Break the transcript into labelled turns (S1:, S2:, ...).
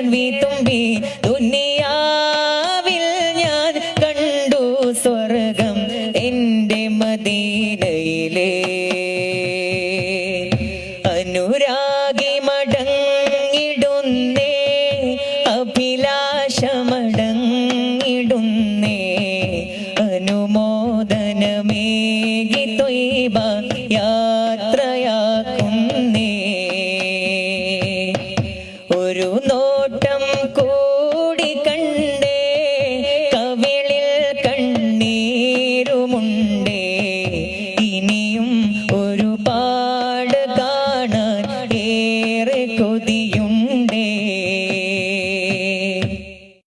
S1: ഞാൻ വീത്തുമ്പി ദുനിയാവിൽ ഞാൻ കണ്ടു സ്വർഗം എൻ്റെ മദീനയിലെ അനുരാഗി മടങ്ങിടുന്നേ അഭിലാഷമടങ്ങിടുന്നേ അനുമോദനമേകി ത്വയ്ബ യാത്രയാക്കുന്നേ ഒരു നോട്ടം